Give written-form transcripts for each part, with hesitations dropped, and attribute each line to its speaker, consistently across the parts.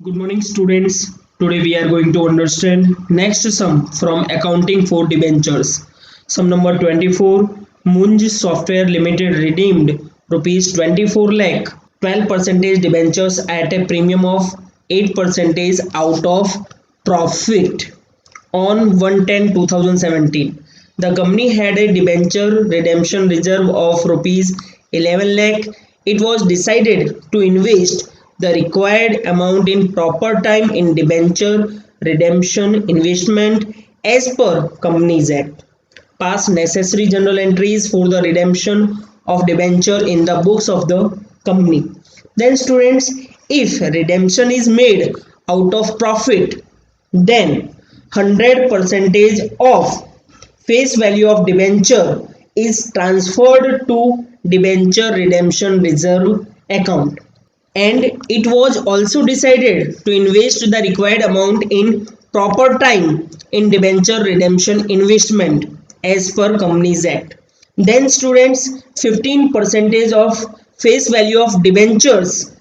Speaker 1: Good morning, students. Today we are going to understand next sum from accounting for debentures. Sum number 24. Munj Software Limited redeemed rupees 24 lakh 12% debentures at a premium of 8% out of profit on 1/10/2017. The company had a debenture redemption reserve of rupees 11 lakh. It was decided to invest the required amount in proper time in debenture redemption investment as per Companies Act. Pass necessary journal entries for the redemption of debenture in the books of the company. Then students, if redemption is made out of profit, then 100% of face value of debenture is transferred to debenture redemption reserve account, and it was also decided to invest the required amount in proper time in debenture redemption investment as per Companies Act. Then students, 15% of face value of debentures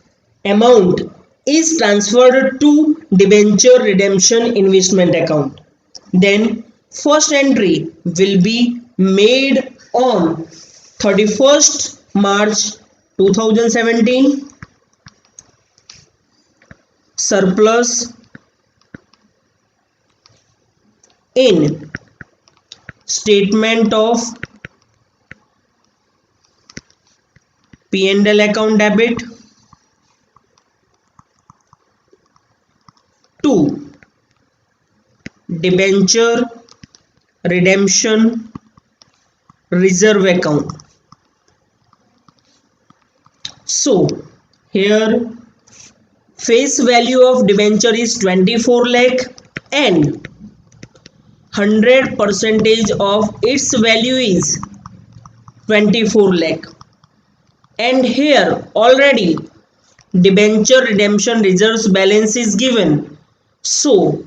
Speaker 1: amount is transferred to debenture redemption investment account. Then first entry will be made on 31st March 2017. Surplus in statement of P&L account debit to debenture redemption reserve account. So here face value of debenture is 24 lakh and 100% of its value is 24 lakh, and here already debenture redemption reserves balance is given, so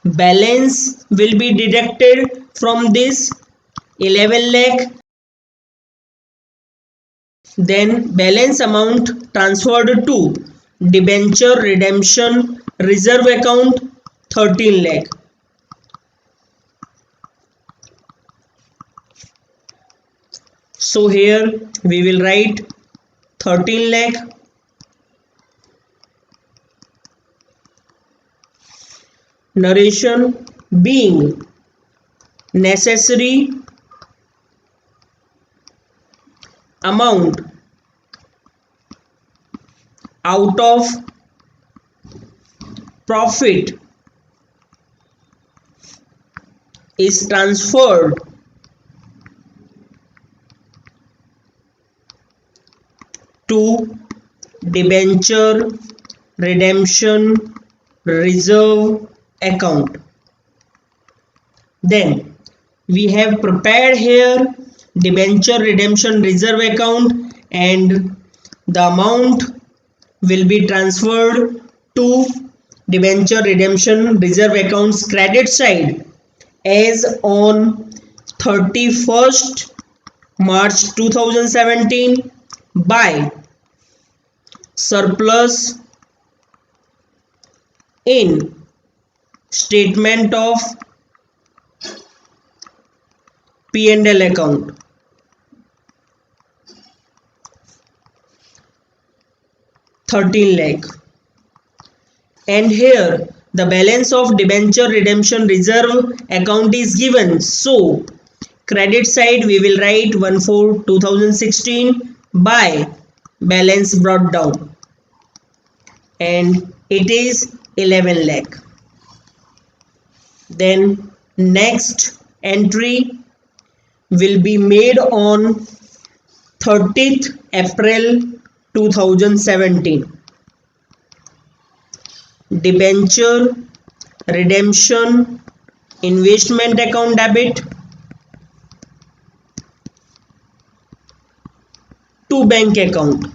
Speaker 1: balance will be deducted from this 11 lakh. Then balance amount transferred to debenture redemption reserve account 13 lakh. So here we will write 13 lakh narration being necessary amount out of profit is transferred to debenture redemption reserve account. Then we have prepared here debenture redemption reserve account, and the amount will be transferred to debenture redemption reserve accounts credit side as on 31st March 2017 by surplus in statement of P&L account. $13 lakh, and here the balance of debenture redemption reserve account is given, so credit side we will write 1/4/2016 by balance brought down, and it is 11 lakh. Then next entry will be made on 30th April 2017. Debenture redemption investment account debit to bank account,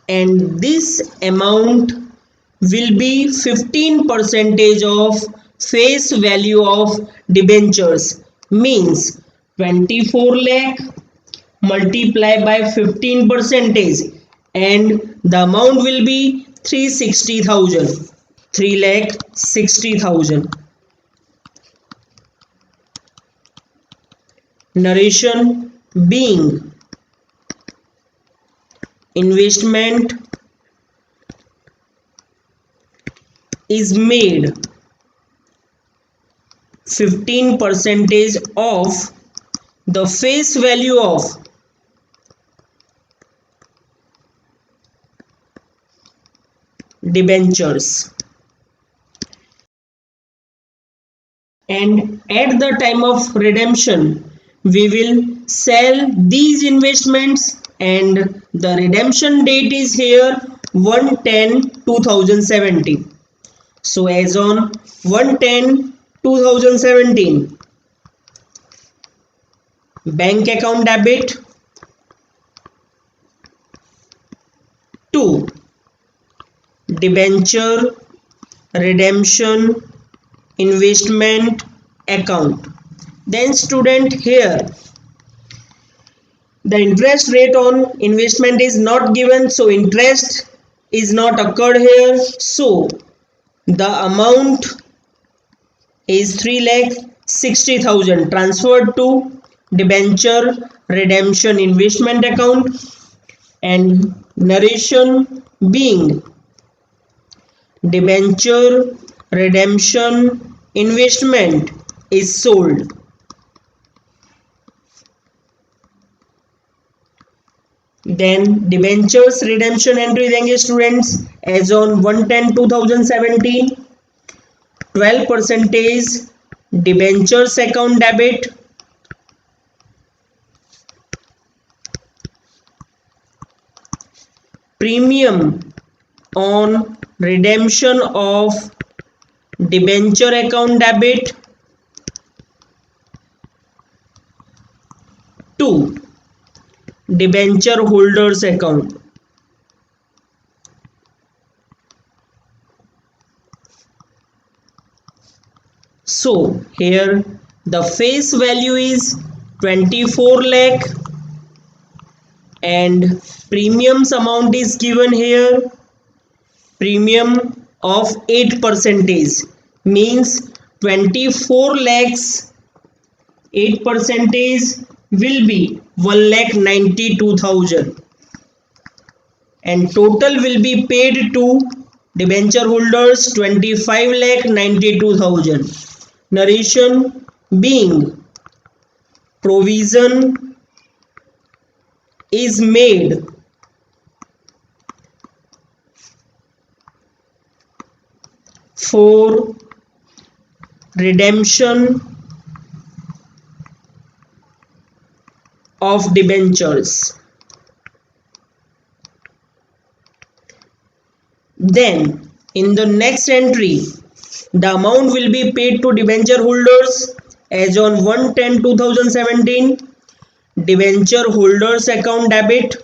Speaker 1: and this amount will be 15% of face value of debentures, means 24 lakh multiply by 15% and the amount will be 360,000. 3,60,000. Narration being investment is made 15% of the face value of debentures, and at the time of redemption we will sell these investments, and the redemption date is here 1/10/2017. So as on 1/10/2017, bank account debit to debenture redemption investment account. Then student, here the interest rate on investment is not given, so interest is not occurred here. So the amount is 3,60,000 transferred to debenture redemption investment account, and narration being debenture redemption investment is sold. Then debentures redemption entry देंगे students as on 1/10/2017. 12% debentures account debit premium on redemption of debenture account debit to debenture holders account. So here the face value is 24 lakh and premiums amount is given here. Premium of 8% means 24 lakhs 8% will be 1,92,000, and total will be paid to debenture holders 25,92,000. Narration being provision is made for redemption of debentures. Then in the next entry the amount will be paid to debenture holders as on 1/10/2017. Debenture holders account debit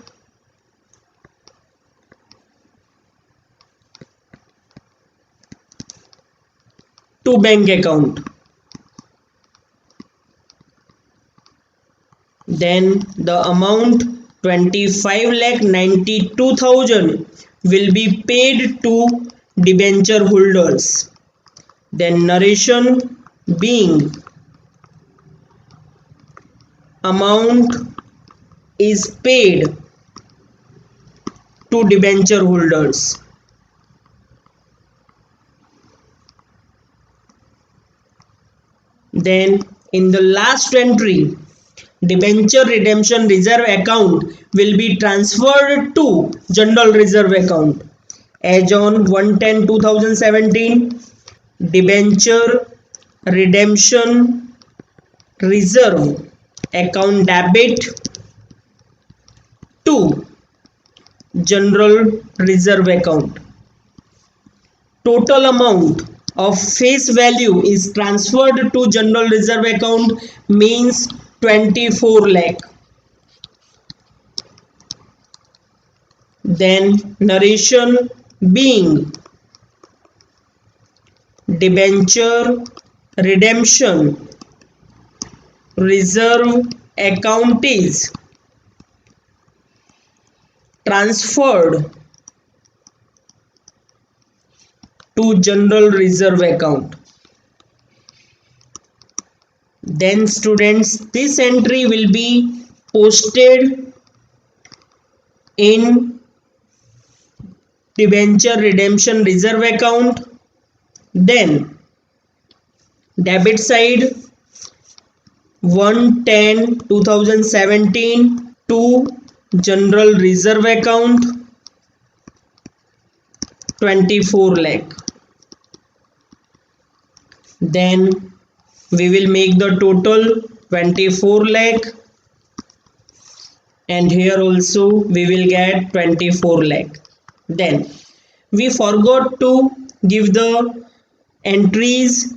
Speaker 1: to bank account. Then the amount 25,92,000 will be paid to debenture holders. Then narration being amount is paid to debenture holders. Then in the last entry debenture redemption reserve account will be transferred to general reserve account as on 1/10/2017. Debenture redemption reserve account debit to general reserve account. Total amount of face value is transferred to general reserve account means 24 lakh. Then narration being debenture redemption reserve account is transferred to general reserve account. Then students, this entry will be posted in debenture redemption reserve account. Then debit side 1/10/2017 to general reserve account 24 lakh. Then we will make the total 24 lakh, and here also we will get 24 lakh. Then we forgot to give the entries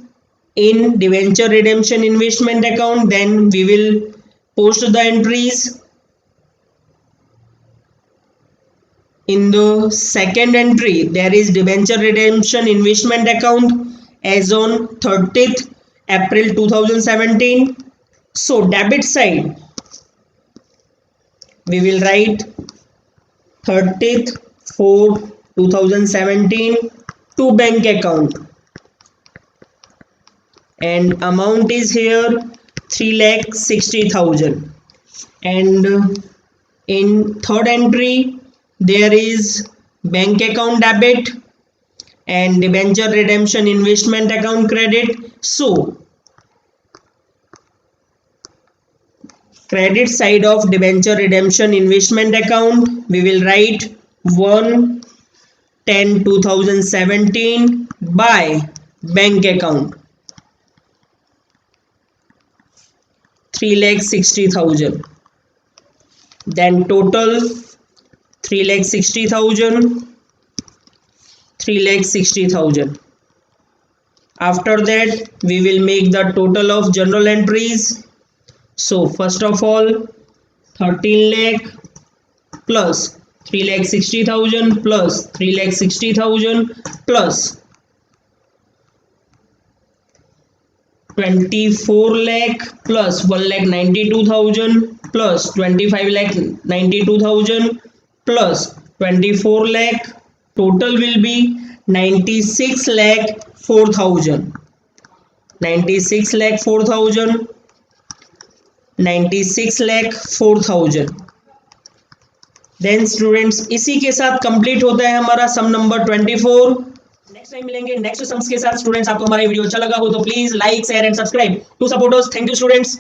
Speaker 1: in debenture redemption investment account. Then we will post the entries in the second entry. There is debenture redemption investment account as on 30th April 2017. So debit side we will write 30th 4 2017 to bank account, and amount is here 3,60,000. And in third entry there is bank account debit and debenture redemption investment account credit. So credit side of debenture redemption investment account we will write 1/10/2017 by bank account 3,60,000. Then total 3,60,000, 3,60,000. After that we will make the total of journal entries. So first of all 13 lakh plus 3,60,000 plus 3,60,000 plus 24 lakh plus 1,92,000 plus 25,92,000 plus 24 lakh, total will be 96,04,000. 96,04,000, 96,04,000. Then students इसी के साथ complete होता है हमारा सम number 24. Next time मिलेंगे next sums के साथ. Students आपको हमारा वीडियो अच्छा लगा हो तो please like share and subscribe to support us. Thank you students.